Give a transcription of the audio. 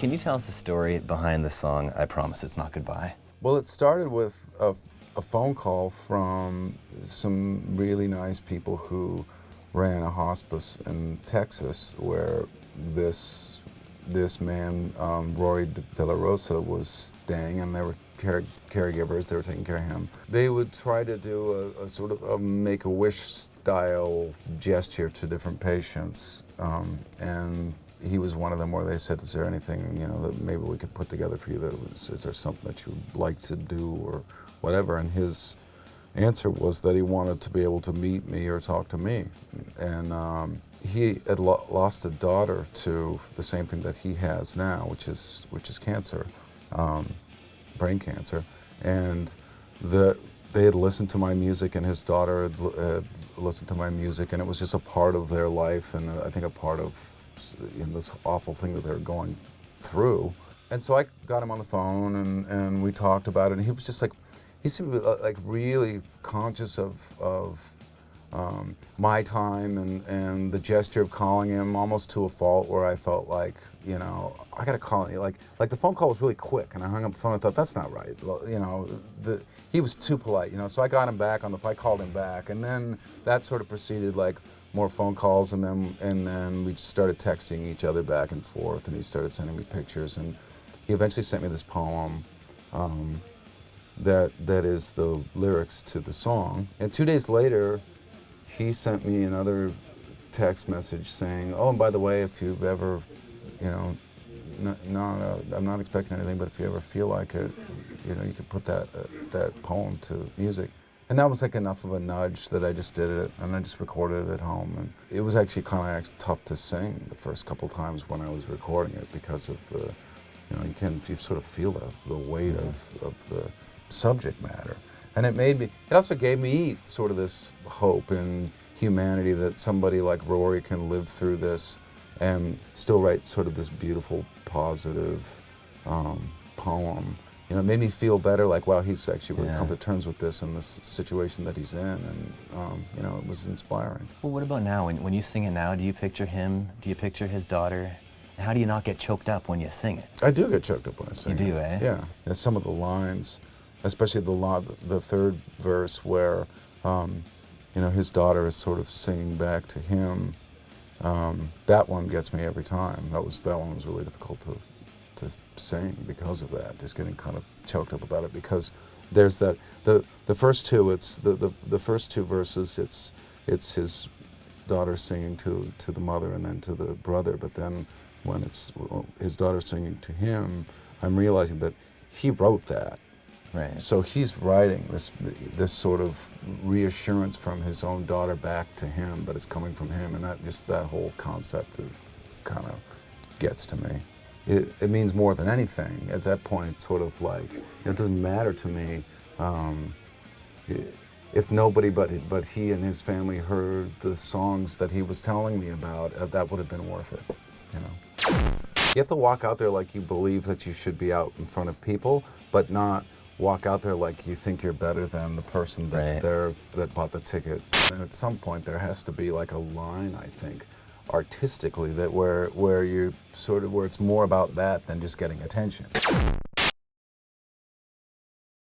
Can you tell us the story behind the song, I Promise It's Not Goodbye? Well, it started with a phone call from some really nice people who ran a hospice in Texas where this man, Roy De La Rosa, was staying, and they were caregivers. They were taking care of him. They would try to do a sort of a Make-A-Wish style gesture to different patients, and he was one of them where they said, is there anything, you know, that maybe we could put together for you? Is there something that you would like to do or whatever? And his answer was that he wanted to be able to meet me or talk to me. And he had lost a daughter to the same thing that he has now, which is cancer, brain cancer. And they had listened to my music, and his daughter had listened to my music, and it was just a part of their life, and I think a part of this awful thing that they were going through. And so I got him on the phone, and we talked about it, and he was just like, he seemed like really conscious of my time and the gesture of calling him, almost to a fault where I felt like, you know, I gotta call him. Like the phone call was really quick, and I hung up the phone and thought, that's not right. You know, he was too polite, you know, so I got him back I called him back, and then that sort of proceeded, like more phone calls, and then we started texting each other back and forth, and he started sending me pictures, and he eventually sent me this poem that is the lyrics to the song. And 2 days later, he sent me another text message saying, oh, and by the way, if you've ever, you know, I'm not expecting anything, but if you ever feel like it, you know, you could put that poem to music. And that was like enough of a nudge that I just did it, and I just recorded it at home. And it was actually kind of tough to sing the first couple times when I was recording it because of the, you know, you sort of feel the weight of the subject matter. And it also gave me sort of this hope in humanity that somebody like Rory can live through this and still write sort of this beautiful, positive poem. You know, it made me feel better, like, wow, he's actually really come to terms with this and this situation that he's in, and, you know, it was inspiring. Well, what about now? When you sing it now, do you picture him? Do you picture his daughter? How do you not get choked up when you sing it? I do get choked up when I sing it. You do, eh? Yeah. And some of the lines, especially the third verse where, you know, his daughter is sort of singing back to him, that one gets me every time. That one was really difficult to sing because of that, just getting kind of choked up about it, because there's that the first two, it's the first two verses, it's his daughter singing to the mother and then to the brother, but then when it's his daughter singing to him, I'm realizing that he wrote that. Right. So he's writing this sort of reassurance from his own daughter back to him, but it's coming from him, and that whole concept kind of gets to me. It means more than anything. At that point, it's sort of like, it doesn't matter to me if nobody but he and his family heard the songs that he was telling me about. That would have been worth it, you know. You have to walk out there like you believe that you should be out in front of people, but not walk out there like you think you're better than the person that's there that bought the ticket. And at some point, there has to be like a line, I think, artistically, that where you sort of, where it's more about that than just getting attention.